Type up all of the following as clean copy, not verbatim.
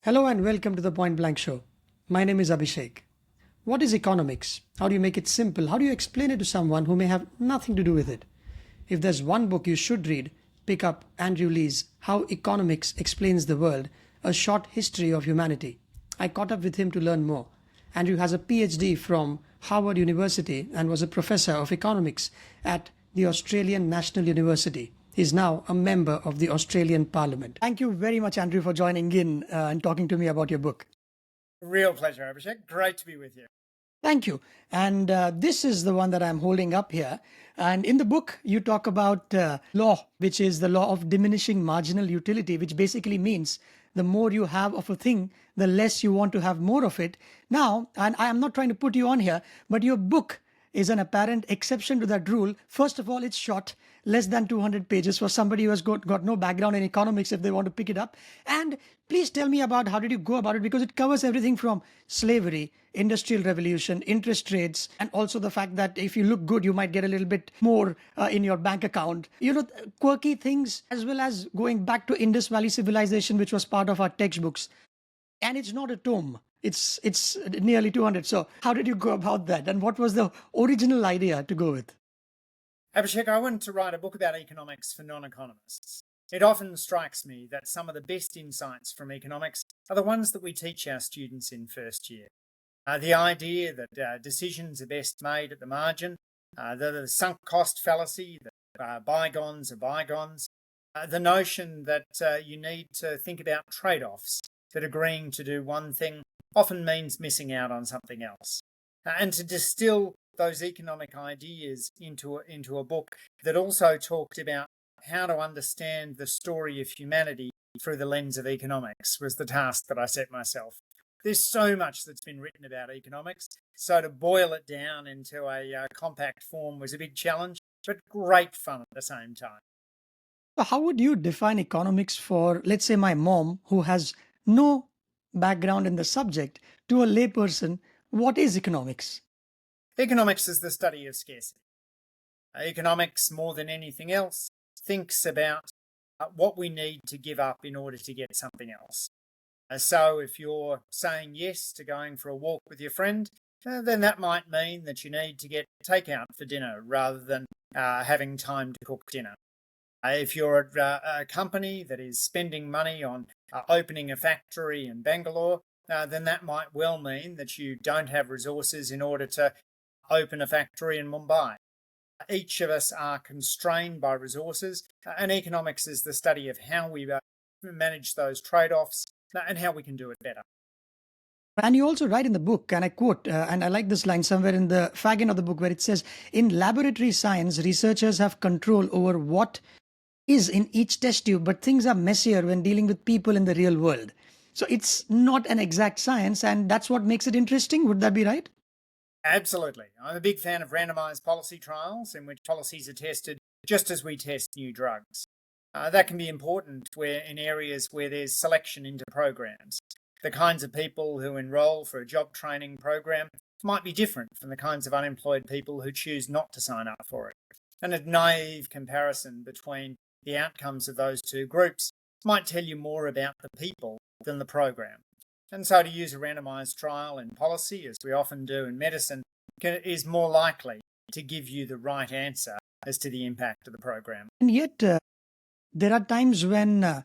Hello and welcome to the Point Blank Show. My name is Abhishek. What is economics? How do you make it simple? How do you explain it to someone who may have nothing to do with it? If there's one book you should read, pick up Andrew Leigh's How Economics Explains the World, a short history of humanity. I caught up with him to learn more. Andrew has a PhD from Harvard University and was a professor of economics at the Australian National University. He's now a member of the Australian Parliament. Thank you very much, Andrew, for joining in and talking to me about your book. Real pleasure, Abhishek. Great to be with you. Thank you. And this is the one that I'm holding up here. And in the book, you talk about law, which is the law of diminishing marginal utility, which basically means the more you have of a thing, the less you want to have more of it. Now, and I am not trying to put you on here, but your book is an apparent exception to that rule. First of all, it's short, less than 200 pages for somebody who has got no background in economics if they want to pick it up. And please tell me about how did you go about it, because it covers everything from slavery, industrial revolution, interest rates, and also the fact that if you look good, you might get a little bit more in your bank account. Quirky things, as well as going back to Indus Valley civilization, which was part of our textbooks. And it's not a tome. It's nearly 200. So how did you go about that? And what was the original idea to go with? Abhishek, I wanted to write a book about economics for non-economists. It often strikes me that some of the best insights from economics are the ones that we teach our students in first year. The idea that decisions are best made at the margin, the sunk cost fallacy, that bygones are bygones, the notion that you need to think about trade-offs, that agreeing to do one thing often means missing out on something else. And to distill those economic ideas into a book that also talked about how to understand the story of humanity through the lens of economics was the task that I set myself. There's so much that's been written about economics, so to boil it down into a compact form was a big challenge, but great fun at the same time. So how would you define economics for, let's say, my mom, who has no background in the subject, to a layperson? What is economics? Economics is the study of scarcity. Economics, more than anything else, thinks about what we need to give up in order to get something else. So if you're saying yes to going for a walk with your friend, then that might mean that you need to get takeout for dinner rather than having time to cook dinner. If you're a company that is spending money on opening a factory in Bangalore, then that might well mean that you don't have resources in order to open a factory in Mumbai. Each of us are constrained by resources, and economics is the study of how we manage those trade-offs and how we can do it better. And you also write in the book, and I quote, and I like this line somewhere in the fag-end of the book, where it says, in laboratory science, researchers have control over what is in each test tube, but things are messier when dealing with people in the real world. So it's not an exact science, and that's what makes it interesting. Would that be right? Absolutely. I'm a big fan of randomized policy trials in which policies are tested just as we test new drugs. That can be important in areas where there's selection into programs. The kinds of people who enroll for a job training program might be different from the kinds of unemployed people who choose not to sign up for it. And a naive comparison between the outcomes of those two groups might tell you more about the people than the program. And so to use a randomized trial in policy, as we often do in medicine, is more likely to give you the right answer as to the impact of the program. And yet, there are times when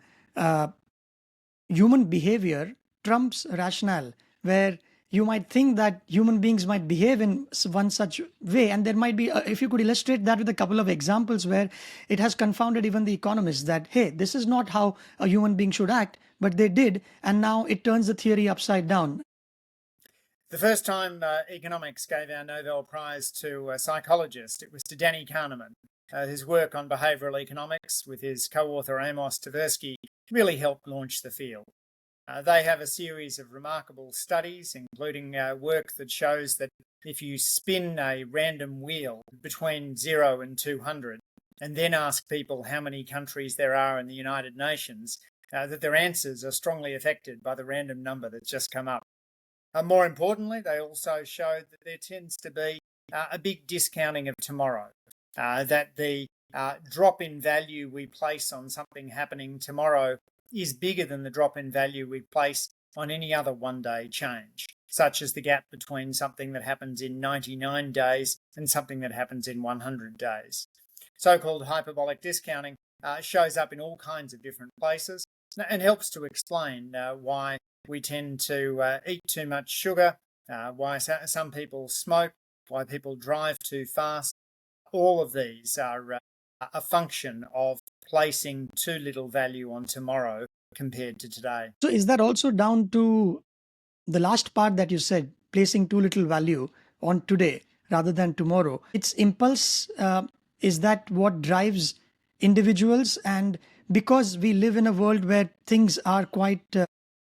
human behavior trumps rationale, where you might think that human beings might behave in one such way. And there might be, if you could illustrate that with a couple of examples where it has confounded even the economists that, hey, this is not how a human being should act, but they did. And now it turns the theory upside down. The first time economics gave our Nobel Prize to a psychologist, it was to Danny Kahneman. His work on behavioral economics with his co-author Amos Tversky really helped launch the field. They have a series of remarkable studies, including work that shows that if you spin a random wheel between 0 and 200 and then ask people how many countries there are in the United Nations, that their answers are strongly affected by the random number that's just come up. More importantly, they also showed that there tends to be a big discounting of tomorrow, that the drop in value we place on something happening tomorrow is bigger than the drop in value we place on any other one-day change, such as the gap between something that happens in 99 days and something that happens in 100 days. So-called hyperbolic discounting shows up in all kinds of different places and helps to explain why we tend to eat too much sugar, why some people smoke, why people drive too fast. All of these are a function of placing too little value on tomorrow compared to today. So is that also down to the last part that you said, placing too little value on today rather than tomorrow? It's impulse. Is that what drives individuals? And because we live in a world where things are quite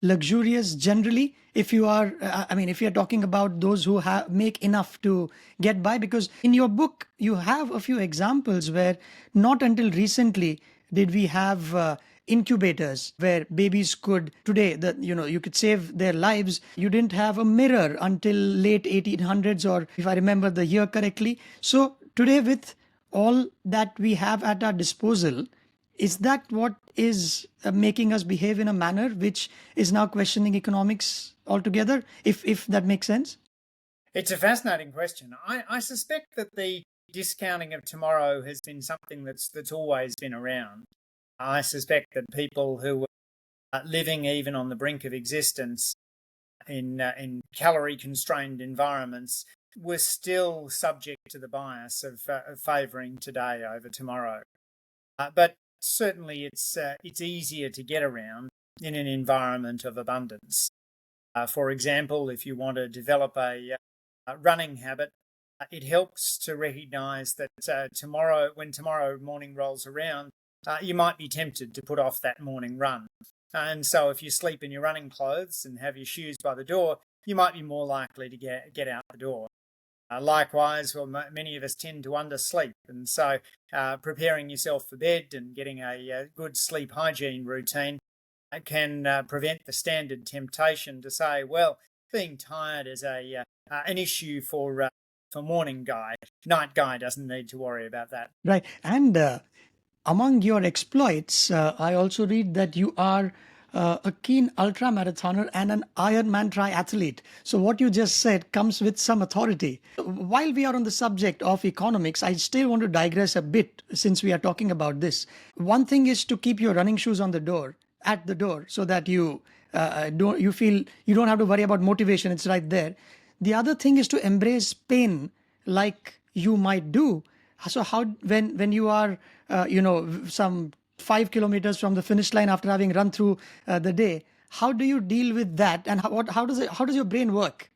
luxurious generally, if you are if you're talking about those who make enough to get by, because in your book you have a few examples where not until recently did we have incubators where babies could today that you could save their lives. You didn't have a mirror until late 1800s, or if I remember the year correctly. So today, with all that we have at our disposal, is that what is making us behave in a manner which is now questioning economics altogether, if that makes sense? It's a fascinating question. I suspect that the discounting of tomorrow has been something that's always been around. I suspect that people who are living even on the brink of existence in calorie-constrained environments were still subject to the bias of favouring today over tomorrow. But certainly it's easier to get around in an environment of abundance. For example, if you want to develop a running habit, it helps to recognise that when tomorrow morning rolls around, you might be tempted to put off that morning run. And so if you sleep in your running clothes and have your shoes by the door, you might be more likely to get out the door. Likewise, many of us tend to undersleep, and so preparing yourself for bed and getting a good sleep hygiene routine can prevent the standard temptation to say, well, being tired is an issue for morning guy. Night guy doesn't need to worry about that. Right. And among your exploits, I also read that you are a keen ultramarathoner and an Ironman triathlete. So what you just said comes with some authority. While we are on the subject of economics, I still want to digress a bit since we are talking about this. One thing is to keep your running shoes at the door, so that you don't have to worry about motivation. It's right there. The other thing is to embrace pain, like you might do. So how when you are some 5 kilometers from the finish line after having run through the day, how do you deal with that, and how does your brain work?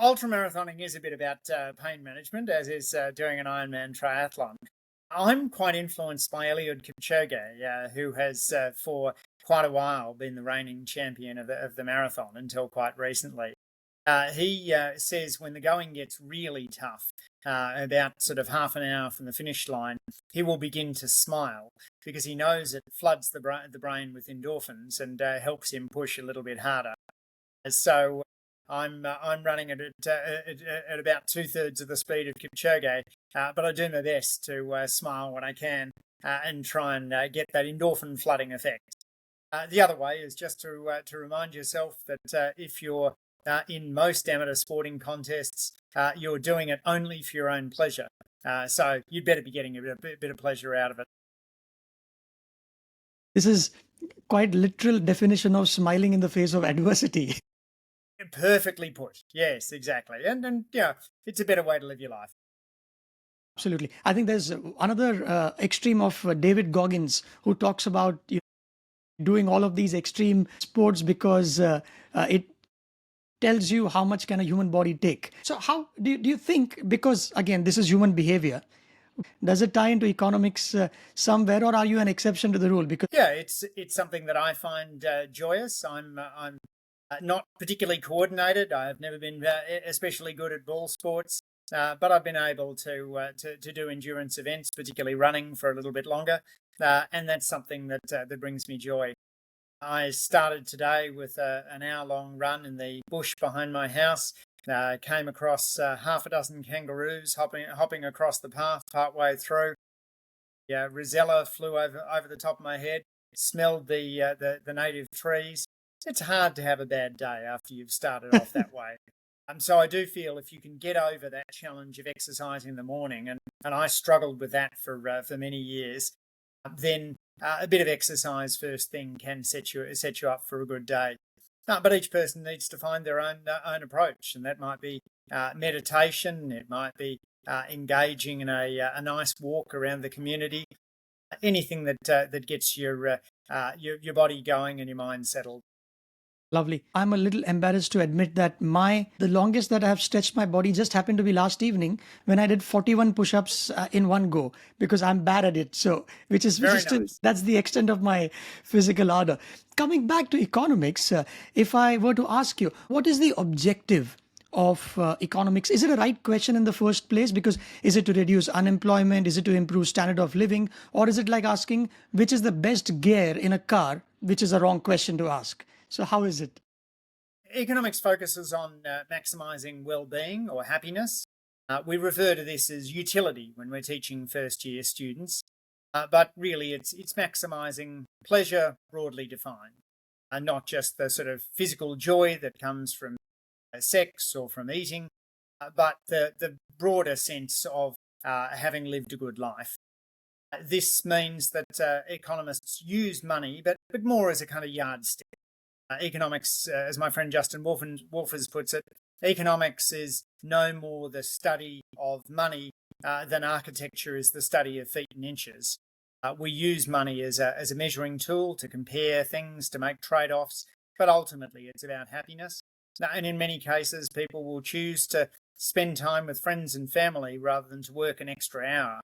Ultramarathoning is a bit about pain management, as is doing an Ironman triathlon. I'm quite influenced by Eliud Kipchoge, who has for quite a while been the reigning champion of the marathon until quite recently. He says when the going gets really tough, about sort of half an hour from the finish line, he will begin to smile because he knows it floods the brain with endorphins and helps him push a little bit harder. So I'm running at about 2/3 of the speed of Kipchoge, but I do my best to smile when I can and try and get that endorphin flooding effect. The other way is just to remind yourself that if you're in most amateur sporting contests, you're doing it only for your own pleasure. So you'd better be getting a bit of pleasure out of it. This is quite literal definition of smiling in the face of adversity. Perfectly put. Yes, exactly. And it's a better way to live your life. Absolutely. I think there's another extreme of David Goggins, who talks about doing all of these extreme sports because it tells you how much can a human body take. So how do you think, because again, this is human behavior, does it tie into economics somewhere, or are you an exception to the rule? Because yeah, it's something that I find joyous. I'm not particularly coordinated. I've never been especially good at ball sports, but I've been able to do endurance events, particularly running, for a little bit longer, and that's something that brings me joy. I started today with an hour-long run in the bush behind my house. Came across half a dozen kangaroos hopping across the path partway through. Rosella flew over the top of my head. Smelled the native trees. It's hard to have a bad day after you've started off that way. So I do feel if you can get over that challenge of exercising in the morning, and I struggled with that for many years, then a bit of exercise first thing can set you up for a good day. But each person needs to find their own approach, and that might be meditation. It might be engaging in a nice walk around the community. Anything that gets your body going and your mind settled. Lovely. I'm a little embarrassed to admit that the longest that I have stretched my body just happened to be last evening when I did 41 push-ups in one go, because I'm bad at it. So, which is Very still, nice. that's the extent of my physical ardor. Coming back to economics, if I were to ask you, what is the objective of economics? Is it a right question in the first place? Because is it to reduce unemployment? Is it to improve standard of living? Or is it like asking which is the best gear in a car, which is a wrong question to ask? So how is it? Economics focuses on maximizing well-being or happiness. We refer to this as utility when we're teaching first-year students, but really it's maximizing pleasure broadly defined, not just the sort of physical joy that comes from sex or from eating, but the broader sense of having lived a good life. This means that economists use money, but more as a kind of yardstick. Economics, as my friend Justin Wolfers puts it, economics is no more the study of money than architecture is the study of feet and inches. We use money as a measuring tool to compare things, to make trade-offs, but ultimately it's about happiness. And in many cases, people will choose to spend time with friends and family rather than to work an extra hour,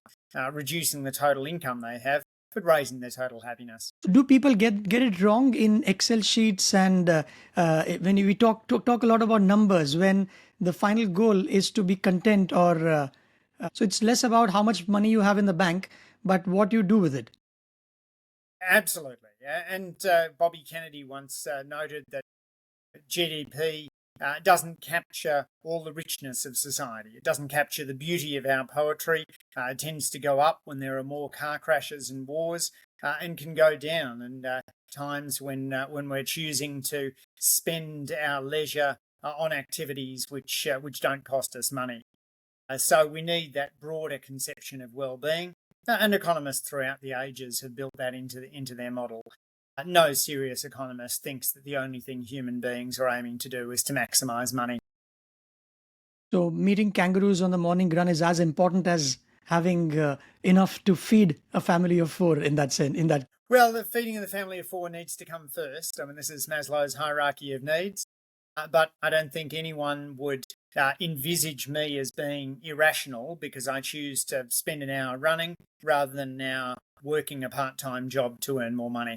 reducing the total income they have, but raising their total happiness. Do people get it wrong in Excel sheets, and when we talk a lot about numbers, when the final goal is to be content, or so it's less about how much money you have in the bank, but what you do with it? Absolutely. And Bobby Kennedy once noted that GDP doesn't capture all the richness of society. It doesn't capture the beauty of our poetry. It tends to go up when there are more car crashes and wars, and can go down and times when we're choosing to spend our leisure on activities which don't cost us money. So we need that broader conception of well-being, and economists throughout the ages have built that into their model. No serious economist thinks that the only thing human beings are aiming to do is to maximize money. So meeting kangaroos on the morning run is as important as having enough to feed a family of four, in that sense. Well, the feeding of the family of four needs to come first. I mean, this is Maslow's hierarchy of needs. But I don't think anyone would envisage me as being irrational because I choose to spend an hour running rather than now working a part-time job to earn more money.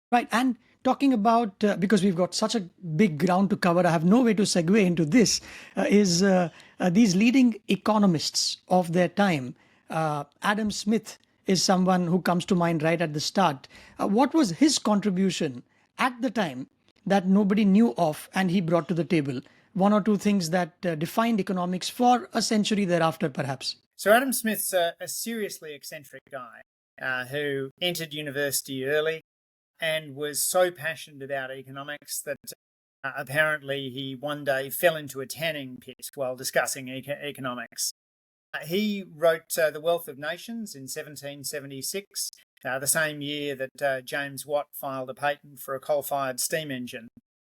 Right. And talking about, because we've got such a big ground to cover, I have no way to segue into this, is these leading economists of their time. Adam Smith is someone who comes to mind right at the start. What was his contribution at the time that nobody knew of and he brought to the table? One or two things that defined economics for a century thereafter, perhaps. So Adam Smith's a seriously eccentric guy who entered university early and was so passionate about economics that apparently he one day fell into a tanning pit while discussing economics. He wrote The Wealth of Nations in 1776, the same year that James Watt filed a patent for a coal-fired steam engine.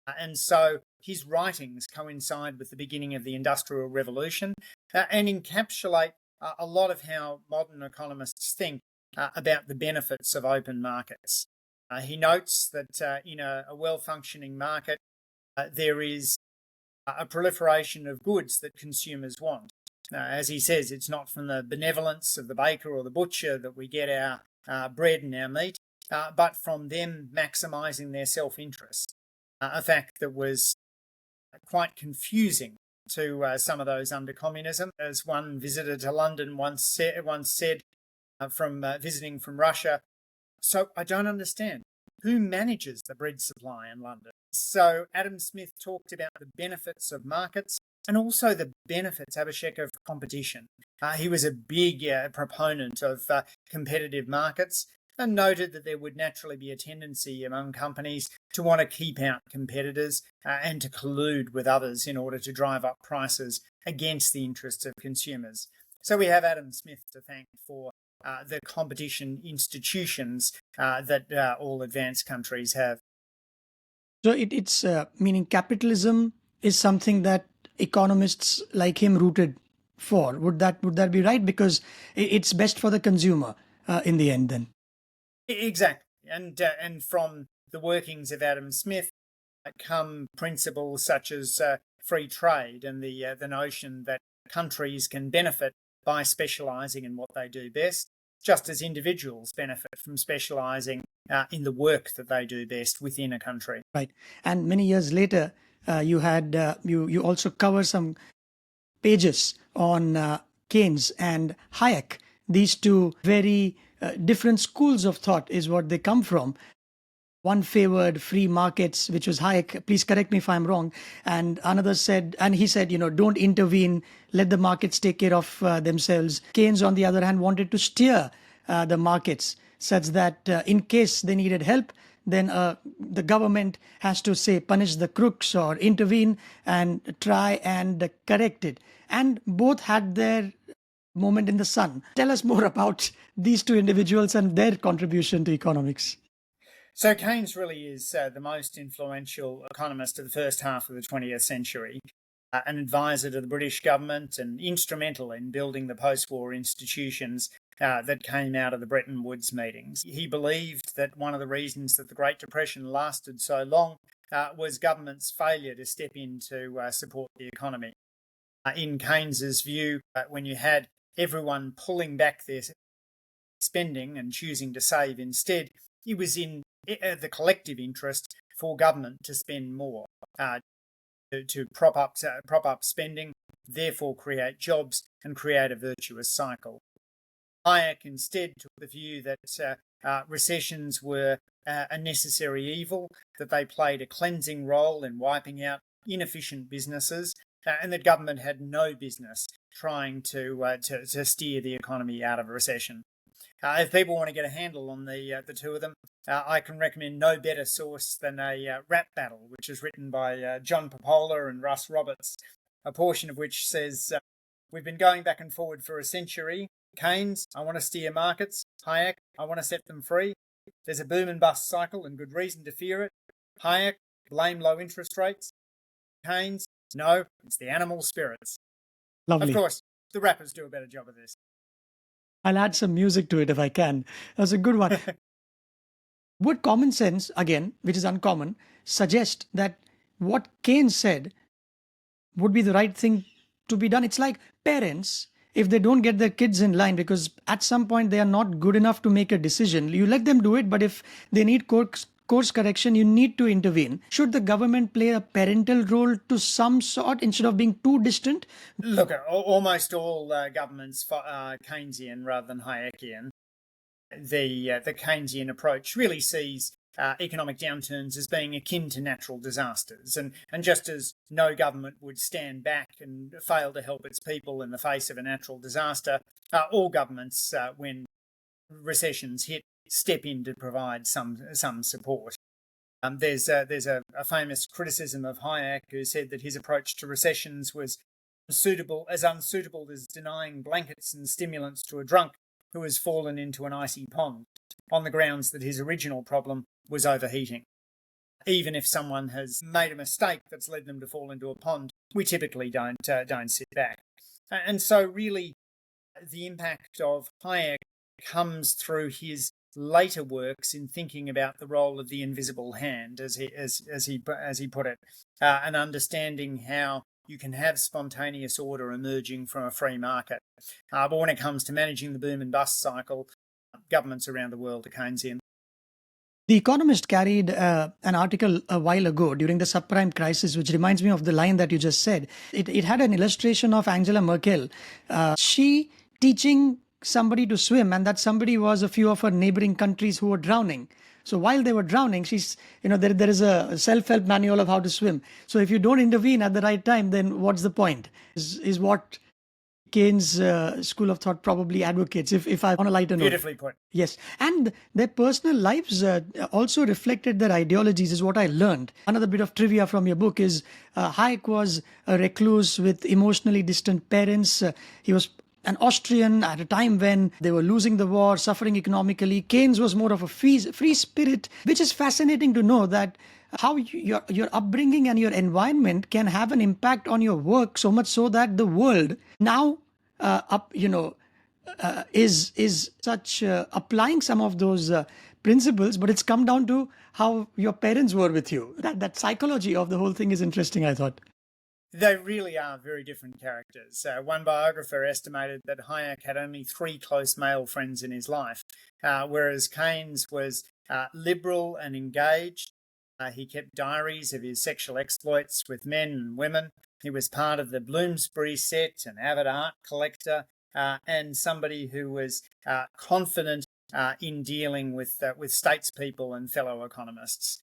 And so his writings coincide with the beginning of the Industrial Revolution and encapsulate a lot of how modern economists think about the benefits of open markets. He notes that in a well-functioning market, there is a proliferation of goods that consumers want. As he says, it's not from the benevolence of the baker or the butcher that we get our bread and our meat, but from them maximising their self-interest, a fact that was quite confusing to some of those under communism. As one visitor to London once said from visiting from Russia, so I don't understand. Who manages the bread supply in London? So Adam Smith talked about the benefits of markets and also the benefits, Abhishek, of competition. He was a big proponent of competitive markets and noted that there would naturally be a tendency among companies to want to keep out competitors and to collude with others in order to drive up prices against the interests of consumers. So we have Adam Smith to thank for the competition institutions that all advanced countries have. So it's meaning capitalism is something that economists like him rooted for. Would that be right? Because it's best for the consumer in the end. Then Exactly, and from the workings of Adam Smith come principles such as free trade and the notion that countries can benefit by specialising in what they do best, just as individuals benefit from specialising in the work that they do best within a country. right. And many years later, you had you also cover some pages on Keynes and Hayek. These two very different schools of thought is what they come from. One favored free markets, which was Hayek. Please correct me if I'm wrong. And another said, and he said, don't intervene, let the markets take care of themselves. Keynes, on the other hand, wanted to steer the markets such that in case they needed help, then the government has to say punish the crooks or intervene and try and correct it. And both had their moment in the sun. Tell us more about these two individuals and their contribution to economics. So Keynes really is the most influential economist of the first half of the 20th century, an advisor to the British government and instrumental in building the post-war institutions that came out of the Bretton Woods meetings. He believed that one of the reasons that the Great Depression lasted so long was government's failure to step in to support the economy. In Keynes's view, when you had everyone pulling back their spending and choosing to save instead, it was in the collective interest for government to spend more, to prop up spending, therefore create jobs and create a virtuous cycle. Hayek instead took the view that recessions were a necessary evil, that they played a cleansing role in wiping out inefficient businesses, and that government had no business trying to steer the economy out of a recession. If people want to get a handle on the two of them, I can recommend no better source than a rap battle, which is written by John Popola and Russ Roberts, a portion of which says, we've been going back and forward for a century. Keynes, I want to steer markets. Hayek, I want to set them free. There's a boom and bust cycle and good reason to fear it. Hayek, blame low interest rates. Keynes, no, it's the animal spirits. Lovely. Of course, the rappers do a better job of this. I'll add some music to it if I can. That was a good one. Would common sense, again, which is uncommon, suggest that what Keynes said would be the right thing to be done? It's like parents, if they don't get their kids in line because at some point they are not good enough to make a decision, you let them do it, but if they need course correction, you need to intervene. Should the government play a parental role to some sort instead of being too distant? Look, almost all governments are Keynesian rather than Hayekian. The Keynesian approach really sees economic downturns as being akin to natural disasters. And just as no government would stand back and fail to help its people in the face of a natural disaster, all governments, when recessions hit, step in to provide some support. There's a famous criticism of Hayek who said that his approach to recessions was unsuitable as denying blankets and stimulants to a drunk who has fallen into an icy pond, on the grounds that his original problem was overheating. Even if someone has made a mistake that's led them to fall into a pond, we typically don't sit back. And so really the impact of Hayek comes through his later works in thinking about the role of the invisible hand, as he put it, and understanding how you can have spontaneous order emerging from a free market. But when it comes to managing the boom and bust cycle, governments around the world are Keynesian. The Economist carried an article a while ago during the subprime crisis, which reminds me of the line that you just said. It had an illustration of Angela Merkel. She teaching somebody to swim, and that somebody was a few of her neighboring countries who were drowning. So while they were drowning, she's, there is a self-help manual of how to swim. So if you don't intervene at the right time, then what's the point? Is what Keynes' school of thought probably advocates, if I on a lighter note. Beautifully put. Yes, and their personal lives also reflected their ideologies, is what I learned. Another bit of trivia from your book is Hayek was a recluse with emotionally distant parents. He was an Austrian at a time when they were losing the war, suffering economically. Keynes was more of a free spirit, which is fascinating to know that how your upbringing and your environment can have an impact on your work, so much so that the world now is such applying some of those principles, but it's come down to how your parents were with you. That psychology of the whole thing is interesting, I thought. They really are very different characters. One biographer estimated that Hayek had only 3 close male friends in his life, whereas Keynes was liberal and engaged. He kept diaries of his sexual exploits with men and women. He was part of the Bloomsbury set, an avid art collector, and somebody who was confident in dealing with statespeople and fellow economists.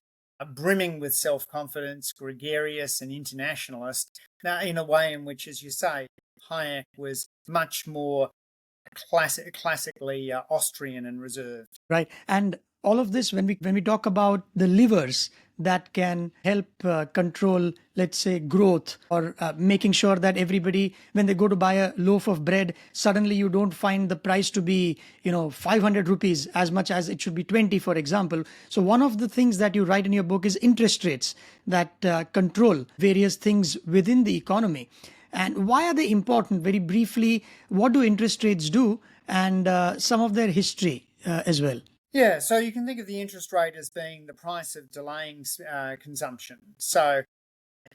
Brimming with self-confidence, gregarious and internationalist, in a way in which, as you say, Hayek was much more classically Austrian and reserved. Right. And all of this, when we talk about the levers that can help control, let's say, growth, or making sure that everybody, when they go to buy a loaf of bread, suddenly you don't find the price to be 500 rupees as much as it should be 20, for example. So one of the things that you write in your book is interest rates that control various things within the economy. And why are they important? Very briefly, what do interest rates do, and some of their history as well? Yeah, so you can think of the interest rate as being the price of delaying consumption. So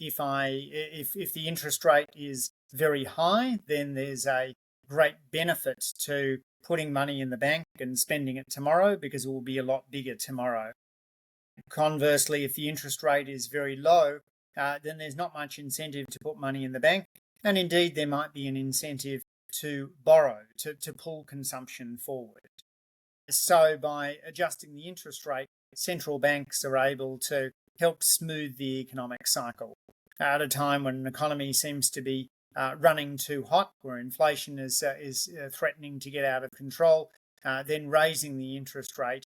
if the interest rate is very high, then there's a great benefit to putting money in the bank and spending it tomorrow, because it will be a lot bigger tomorrow. Conversely, if the interest rate is very low, then there's not much incentive to put money in the bank. And indeed, there might be an incentive to borrow, to pull consumption forward. So by adjusting the interest rate, central banks are able to help smooth the economic cycle. At a time when an economy seems to be running too hot, where inflation is threatening to get out of control, then raising the interest rate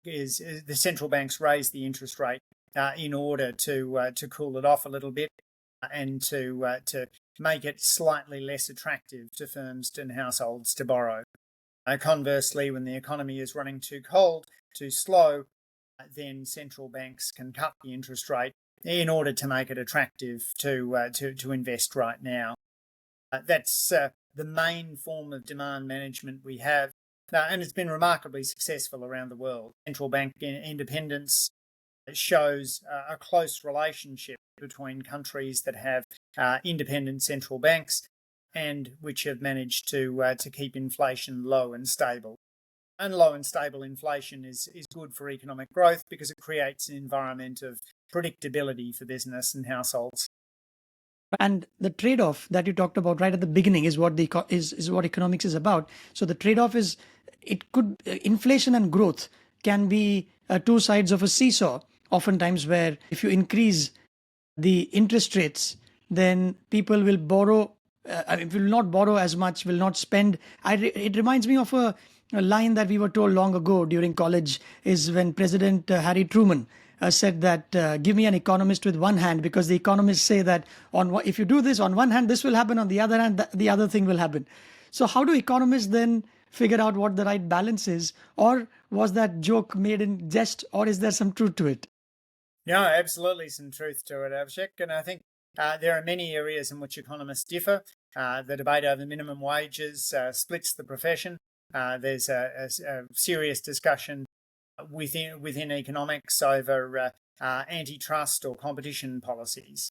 is the central banks raise the interest rate in order to cool it off a little bit, and to make it slightly less attractive to firms and households to borrow. Conversely, when the economy is running too cold, too slow, then central banks can cut the interest rate in order to make it attractive to invest right now. That's the main form of demand management we have, and it's been remarkably successful around the world. Central bank independence shows a close relationship between countries that have independent central banks and which have managed to keep inflation low and stable. And low and stable inflation is good for economic growth, because it creates an environment of predictability for business and households. And the trade-off that you talked about right at the beginning is what is what economics is about. So the trade-off is, inflation and growth can be two sides of a seesaw. Oftentimes, where if you increase the interest rates, then people will borrow. Will not borrow as much, will not spend. It reminds me of a line that we were told long ago during college, is when President Harry Truman said that give me an economist with one hand, because the economists say that if you do this on one hand, this will happen, on the other hand, the other thing will happen. So how do economists then figure out what the right balance is? Or was that joke made in jest, or is there some truth to it? No, absolutely some truth to it, Abhishek. And I think there are many areas in which economists differ. The debate over minimum wages splits the profession. There's a serious discussion within economics over antitrust or competition policies.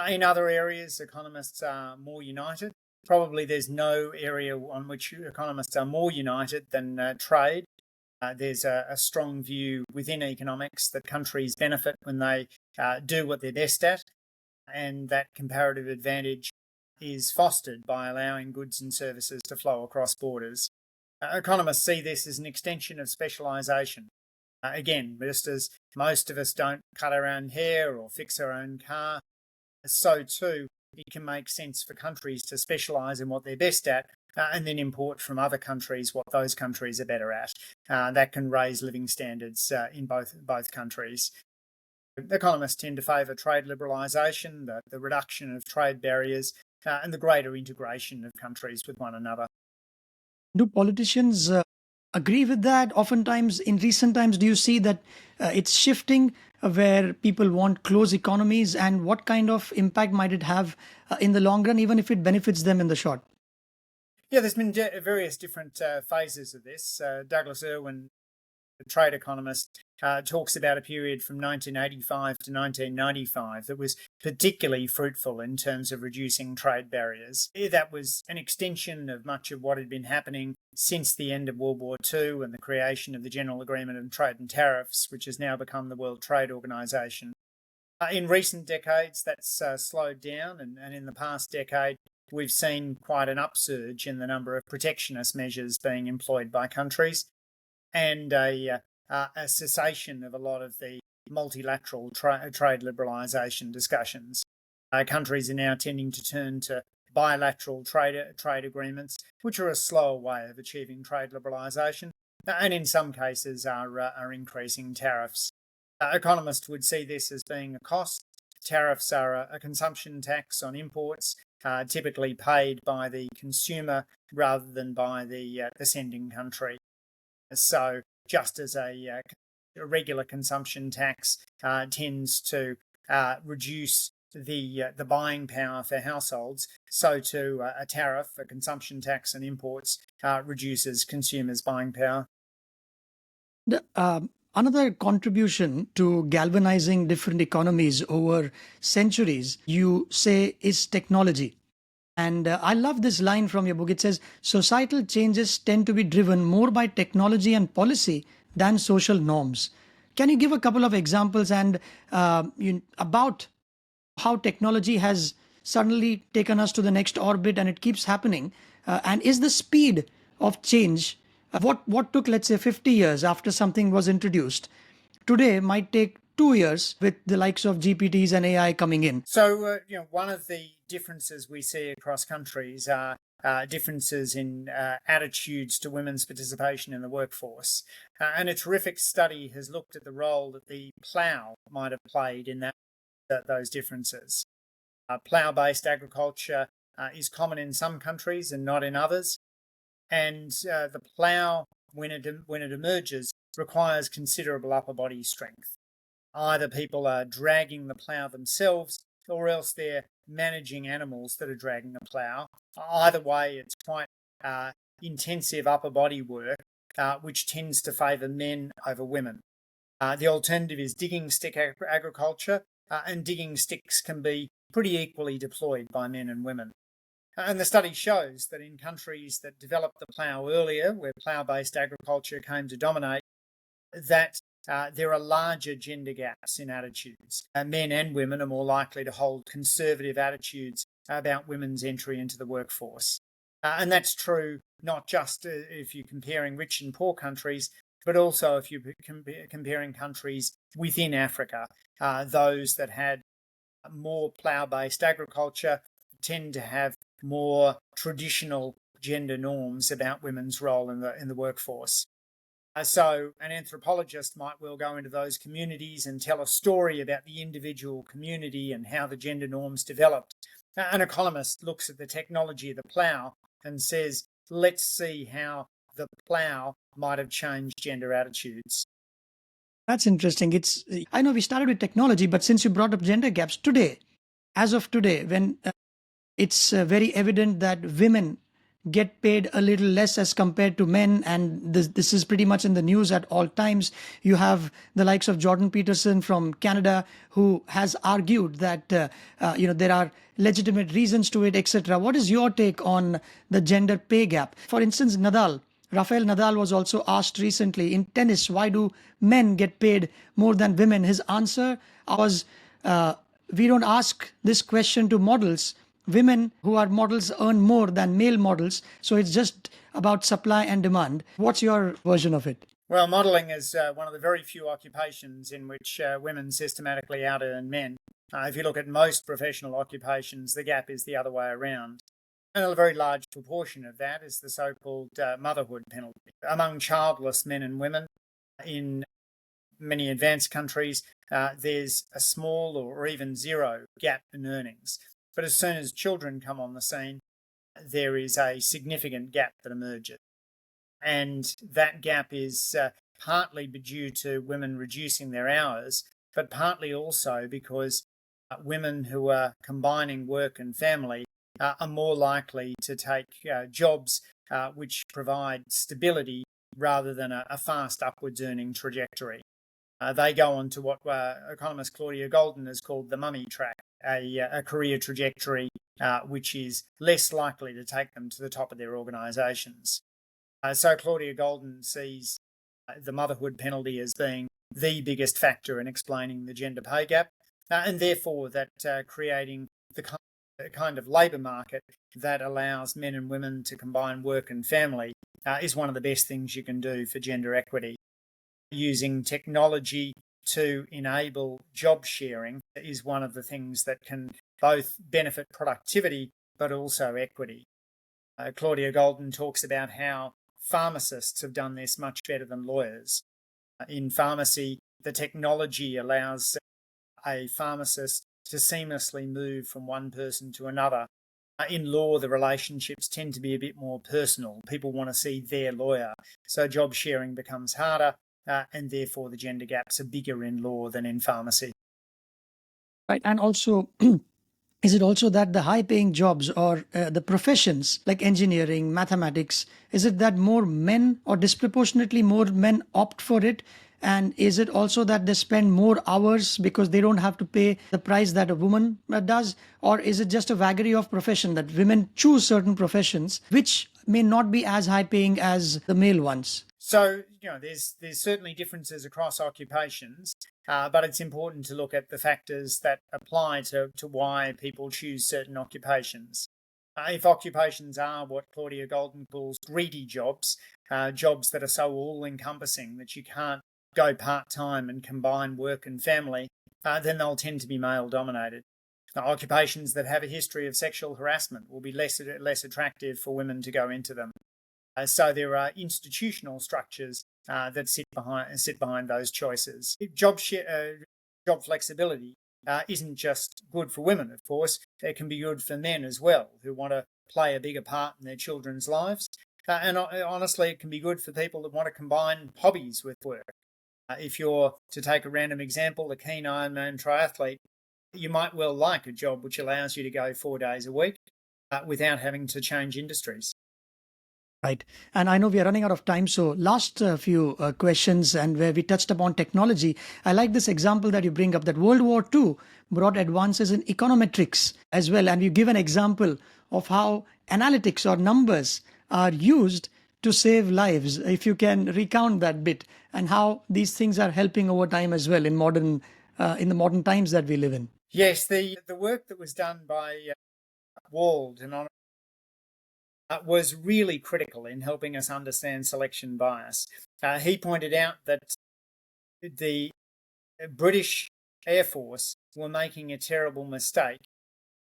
In other areas, economists are more united. Probably there's no area on which economists are more united than trade. There's a strong view within economics that countries benefit when they do what they're best at, and that comparative advantage is fostered by allowing goods and services to flow across borders. Economists see this as an extension of specialisation. Again, just as most of us don't cut our own hair or fix our own car, so too it can make sense for countries to specialise in what they're best at and then import from other countries what those countries are better at. That can raise living standards in both countries. Economists tend to favour trade liberalisation, the reduction of trade barriers, and the greater integration of countries with one another. Do politicians agree with that? Oftentimes, in recent times, do you see that it's shifting where people want close economies, and what kind of impact might it have in the long run, even if it benefits them in the short? Yeah, there's been various different phases of this. Douglas Irwin, the trade economist, talks about a period from 1985 to 1995 that was particularly fruitful in terms of reducing trade barriers. That was an extension of much of what had been happening since the end of World War II and the creation of the General Agreement on Trade and Tariffs, which has now become the World Trade Organization. In recent decades, that's slowed down, and in the past decade, we've seen quite an upsurge in the number of protectionist measures being employed by countries, and a cessation of a lot of the multilateral trade liberalisation discussions. Countries are now tending to turn to bilateral trade agreements, which are a slower way of achieving trade liberalisation, and in some cases are increasing tariffs. Economists would see this as being a cost. Tariffs are a consumption tax on imports, typically paid by the consumer rather than by the sending country. So just as a regular consumption tax tends to reduce the buying power for households, so too a tariff, a consumption tax on imports, reduces consumers' buying power. Another contribution to galvanizing different economies over centuries, you say, is technology. And I love this line from your book. It says, societal changes tend to be driven more by technology and policy than social norms. Can you give a couple of examples and about how technology has suddenly taken us to the next orbit and it keeps happening? And is the speed of change, what took, let's say, 50 years after something was introduced, today might take 2 years with the likes of GPTs and AI coming in? So, one of the differences we see across countries are differences in attitudes to women's participation in the workforce. And a terrific study has looked at the role that the plough might have played in those differences. Plough-based agriculture is common in some countries and not in others. And the plough, when it emerges, requires considerable upper body strength. Either people are dragging the plough themselves, or else they're managing animals that are dragging the plough. Either way, it's quite intensive upper body work, which tends to favour men over women. The alternative is digging stick agriculture, and digging sticks can be pretty equally deployed by men and women. And the study shows that in countries that developed the plough earlier, where plough-based agriculture came to dominate, that there are larger gender gaps in attitudes. Men and women are more likely to hold conservative attitudes about women's entry into the workforce. And that's true not just if you're comparing rich and poor countries, but also if you're comparing countries within Africa. Those that had more plough-based agriculture tend to have more traditional gender norms about women's role in the workforce. So an anthropologist might well go into those communities and tell a story about the individual community and how the gender norms developed. An economist looks at the technology of the plough and says, let's see how the plough might have changed gender attitudes. That's interesting. I know we started with technology, but since you brought up gender gaps, as of today, when it's very evident that women get paid a little less as compared to men, and this is pretty much in the news at all times. You have the likes of Jordan Peterson from Canada, who has argued that there are legitimate reasons to it, etc. What is your take on the gender pay gap? For instance, Rafael Nadal was also asked recently in tennis, why do men get paid more than women? His answer was, we don't ask this question to models. Women who are models earn more than male models, so it's just about supply and demand. What's your version of it? Well, modelling is one of the very few occupations in which women systematically out-earn men. If you look at most professional occupations, the gap is the other way around. And a very large proportion of that is the so-called motherhood penalty. Among childless men and women in many advanced countries, there's a small or even zero gap in earnings. But as soon as children come on the scene, there is a significant gap that emerges. And that gap is partly due to women reducing their hours, but partly also because women who are combining work and family are more likely to take jobs which provide stability rather than a fast upwards earning trajectory. They go on to what economist Claudia Golden has called the mummy track, a career trajectory which is less likely to take them to the top of their organisations. So Claudia Golden sees the motherhood penalty as being the biggest factor in explaining the gender pay gap, and therefore that creating the kind of labour market that allows men and women to combine work and family is one of the best things you can do for gender equity. Using technology to enable job sharing is one of the things that can both benefit productivity but also equity. Claudia Golden talks about how pharmacists have done this much better than lawyers. In pharmacy, the technology allows a pharmacist to seamlessly move from one person to another. In law, the relationships tend to be a bit more personal. People want to see their lawyer. So job sharing becomes harder, and therefore the gender gaps are bigger in law than in pharmacy. Right. And also, is it also that the high paying jobs or the professions like engineering, mathematics, is it that more men or disproportionately more men opt for it? And is it also that they spend more hours because they don't have to pay the price that a woman does? Or is it just a vagary of profession that women choose certain professions which may not be as high paying as the male ones? So, there's certainly differences across occupations, but it's important to look at the factors that apply to why people choose certain occupations. If occupations are what Claudia Golden calls greedy jobs, jobs that are so all-encompassing that you can't go part-time and combine work and family, then they'll tend to be male-dominated. Occupations that have a history of sexual harassment will be less attractive for women to go into them. So there are institutional structures that sit behind those choices. Job flexibility isn't just good for women, of course. It can be good for men as well, who want to play a bigger part in their children's lives. And honestly, it can be good for people that want to combine hobbies with work. If you're, to take a random example, a keen Ironman triathlete, you might well like a job which allows you to go 4 days a week without having to change industries. Right. And I know we are running out of time. So last few questions and where we touched upon technology, I like this example that you bring up that World War II brought advances in econometrics as well. And you give an example of how analytics or numbers are used to save lives. If you can recount that bit and how these things are helping over time as well in the modern times that we live in. Yes, the work that was done by Wald and was really critical in helping us understand selection bias. He pointed out that the British Air Force were making a terrible mistake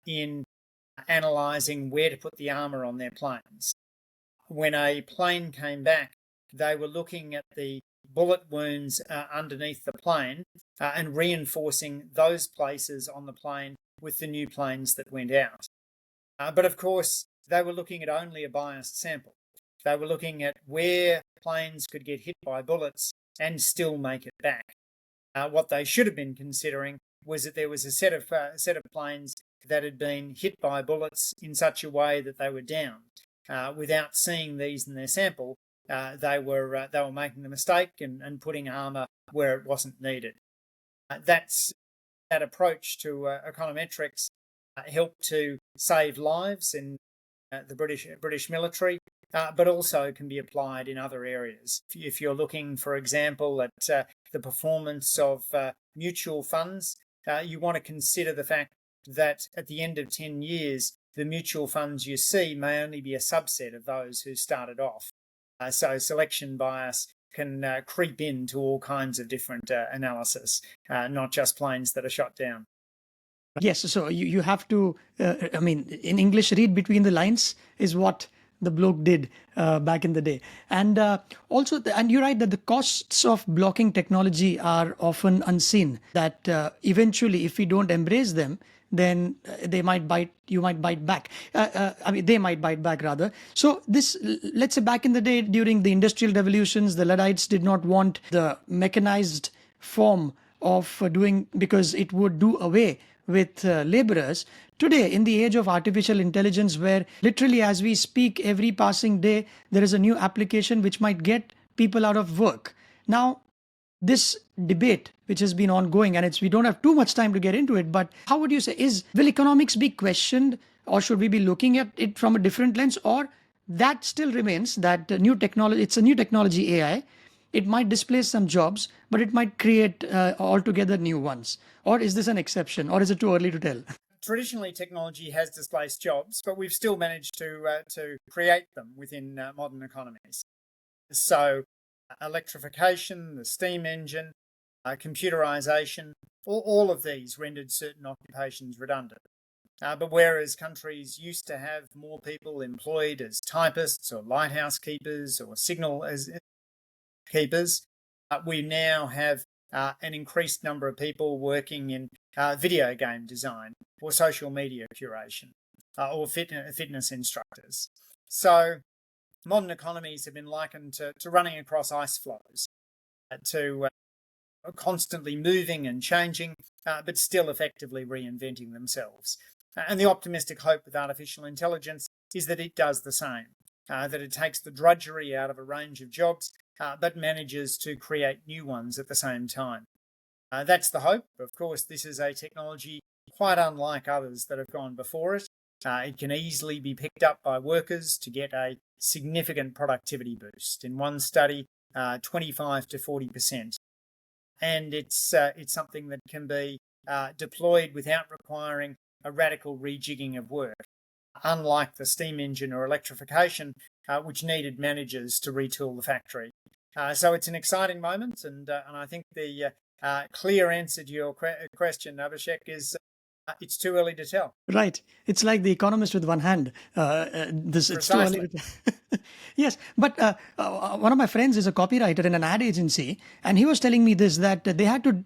in analysing where to put the armour on their planes. When a plane came back, they were looking at the bullet wounds underneath the plane and reinforcing those places on the plane with the new planes that went out. But of course, they were looking at only a biased sample. They were looking at where planes could get hit by bullets and still make it back. What they should have been considering was that there was a set of planes that had been hit by bullets in such a way that they were downed. Without seeing these in their sample, they were making the mistake and putting armour where it wasn't needed. That approach to econometrics helped to save lives in the British military, but also can be applied in other areas. If you're looking, for example, at the performance of mutual funds, you want to consider the fact that at the end of 10 years, the mutual funds you see may only be a subset of those who started off. So selection bias can creep into all kinds of different analysis, not just planes that are shot down. Yes, so you have to, I mean, in English, read between the lines is what the bloke did back in the day. And also, and you're right that the costs of blocking technology are often unseen, that eventually, if we don't embrace them, then they might bite, you might bite back. I mean, they might bite back rather. So this, let's say back in the day during the industrial revolutions, the Luddites did not want the mechanized form of doing, because it would do away with laborers. Today, in the age of artificial intelligence, where literally as we speak, every passing day, there is a new application which might get people out of work. Now, this debate, which has been ongoing, and we don't have too much time to get into it, but how would you say, will economics be questioned, or should we be looking at it from a different lens, or that still remains that new technology, it's a new technology, AI, it might displace some jobs, but it might create altogether new ones? Or is this an exception, or is it too early to tell? Traditionally, technology has displaced jobs, but we've still managed to create them within modern economies. So, electrification, the steam engine, computerization, all of these rendered certain occupations redundant. But whereas countries used to have more people employed as typists or lighthouse keepers or signal as keepers, we now have an increased number of people working in video game design or social media curation or fitness instructors. So modern economies have been likened to running across ice floes, to constantly moving and changing, but still effectively reinventing themselves. And the optimistic hope with artificial intelligence is that it does the same, that it takes the drudgery out of a range of jobs, but manages to create new ones at the same time. That's the hope. Of course, this is a technology quite unlike others that have gone before it. It can easily be picked up by workers to get a significant productivity boost. In one study, 25 to 40%. And it's something that can be deployed without requiring a radical rejigging of work, unlike the steam engine or electrification, which needed managers to retool the factory. So it's an exciting moment, and I think the clear answer to your question, Abhishek, is it's too early to tell. Right. It's like the economist with one hand. It's too early Precisely. to. Yes, but one of my friends is a copywriter in an ad agency, and he was telling me this, that they had to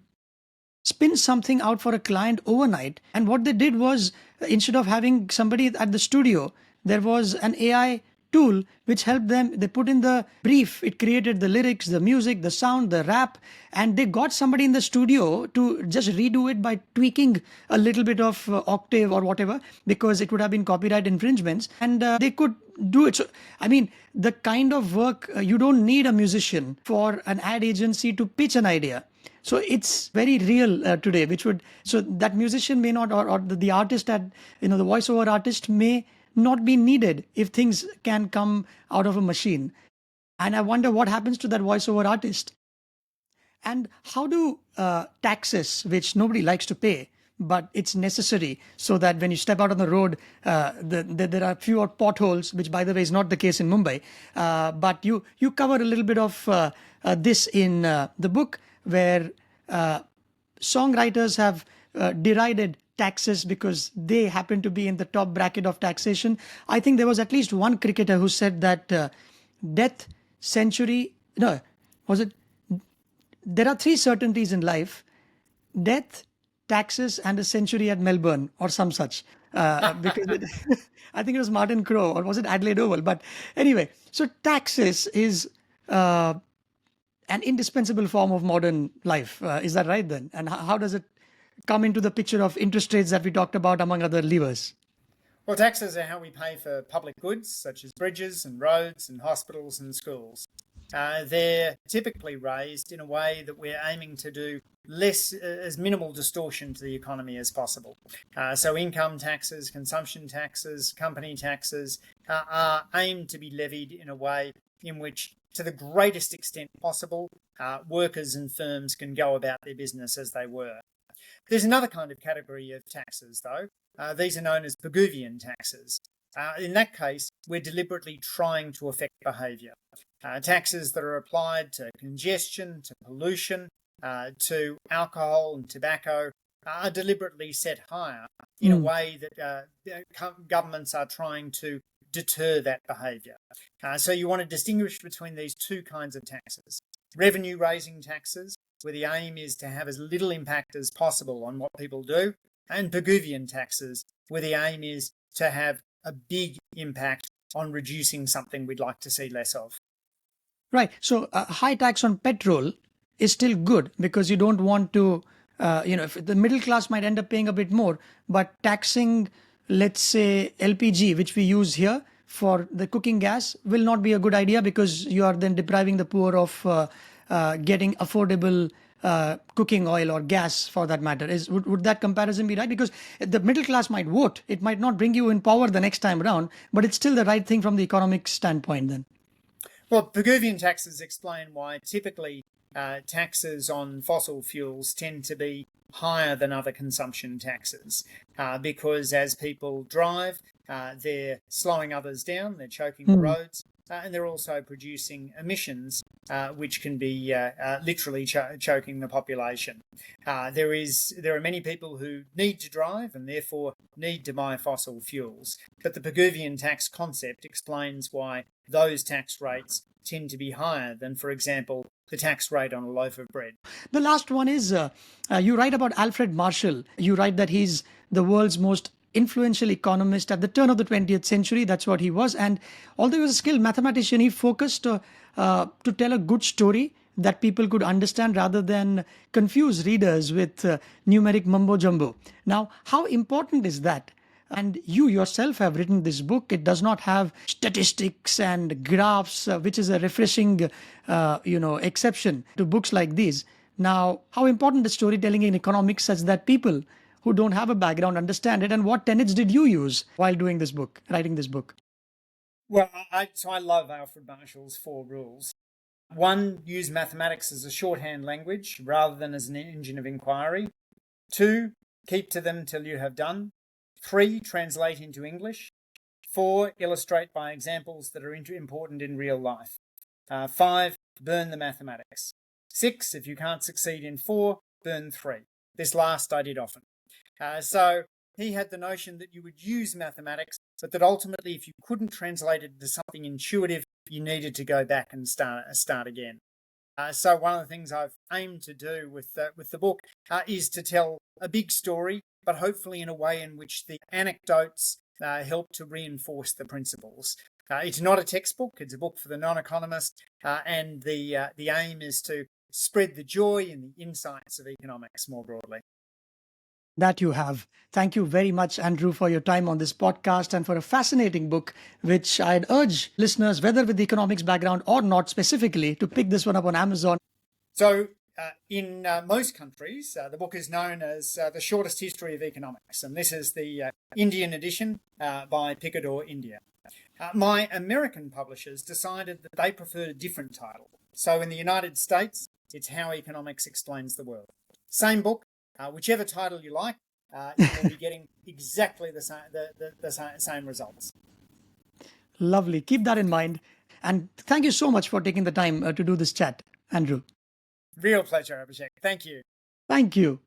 spin something out for a client overnight. And what they did was, instead of having somebody at the studio, there was an AI tool which helped them. They put in the brief, it created the lyrics, the music, the sound, the rap, and they got somebody in the studio to just redo it by tweaking a little bit of octave or whatever, because it would have been copyright infringements, and they could do it. So, I mean, the kind of work, you don't need a musician for an ad agency to pitch an idea. So it's very real today, which would, so that musician may not, or the artist at, the voiceover artist may not be needed if things can come out of a machine. And I wonder what happens to that voiceover artist. And how do taxes, which nobody likes to pay, but it's necessary so that when you step out on the road, there are fewer potholes, which, by the way, is not the case in Mumbai. But you cover a little bit of this in the book, where songwriters have derided taxes because they happen to be in the top bracket of taxation. I think there was at least one cricketer who said that death, century, no, was it? There are three certainties in life: death, taxes, and a century at Melbourne, or some such. Because I think it was Martin Crowe, or was it Adelaide Oval? But anyway, so taxes is an indispensable form of modern life. Is that right then? And how does it come into the picture of interest rates that we talked about, among other levers? Well, taxes are how we pay for public goods such as bridges and roads and hospitals and schools. They're typically raised in a way that we're aiming to do less, as minimal distortion to the economy as possible. So income taxes, consumption taxes, company taxes are aimed to be levied in a way in which, to the greatest extent possible, workers and firms can go about their business as they were. There's another kind of category of taxes, though. These are known as Pigouvian taxes. In that case, we're deliberately trying to affect behaviour. Taxes that are applied to congestion, to pollution, to alcohol and tobacco, are deliberately set higher in a way that governments are trying to deter that behaviour. So you want to distinguish between these two kinds of taxes. Revenue-raising taxes, where the aim is to have as little impact as possible on what people do, and Pigouvian taxes, where the aim is to have a big impact on reducing something we'd like to see less of. Right. So high tax on petrol is still good because you don't want to, if the middle class might end up paying a bit more, but taxing, let's say, LPG, which we use here for the cooking gas, will not be a good idea because you are then depriving the poor of getting affordable cooking oil or gas for that matter. Would that comparison be right? Because the middle class might vote. It might not bring you in power the next time around, but it's still the right thing from the economic standpoint then. Well, Pigouvian taxes explain why typically taxes on fossil fuels tend to be higher than other consumption taxes because as people drive, they're slowing others down, they're choking the roads, and they're also producing emissions which can be literally choking the population. There are many people who need to drive and therefore need to buy fossil fuels, but the Pigouvian tax concept explains why those tax rates tend to be higher than, for example, the tax rate on a loaf of bread. The last one is you write about Alfred Marshall. You write that he's the world's most influential economist at the turn of the 20th century. That's what he was. And although he was a skilled mathematician, he focused to tell a good story that people could understand rather than confuse readers with numeric mumbo jumbo. Now, how important is that? And you yourself have written this book. It does not have statistics and graphs, which is a refreshing, exception to books like these. Now, how important is storytelling in economics such that people who don't have a background understand it? And what tenets did you use while doing this book, writing this book? Well, I love Alfred Marshall's 4 rules. 1, use mathematics as a shorthand language rather than as an engine of inquiry. 2, keep to them till you have done. 3, translate into English. 4, illustrate by examples that are important in real life. 5, burn the mathematics. 6, if you can't succeed in 4, burn 3. This last I did often. So he had the notion that you would use mathematics, but that ultimately if you couldn't translate it into something intuitive, you needed to go back and start again. So one of the things I've aimed to do with the book is to tell a big story, but hopefully in a way in which the anecdotes help to reinforce the principles. It's not a textbook, it's a book for the non-economist, and the aim is to spread the joy and the insights of economics more broadly. That you have. Thank you very much, Andrew, for your time on this podcast and for a fascinating book, which I'd urge listeners, whether with the economics background or not specifically, to pick this one up on Amazon. So in most countries, the book is known as The Shortest History of Economics, and this is the Indian edition by Picador India. My American publishers decided that they preferred a different title. So in the United States, it's How Economics Explains the World. Same book, whichever title you like, you will be getting exactly the same results. Lovely. Keep that in mind. And thank you so much for taking the time to do this chat, Andrew. Real pleasure, Abhishek. Thank you. Thank you.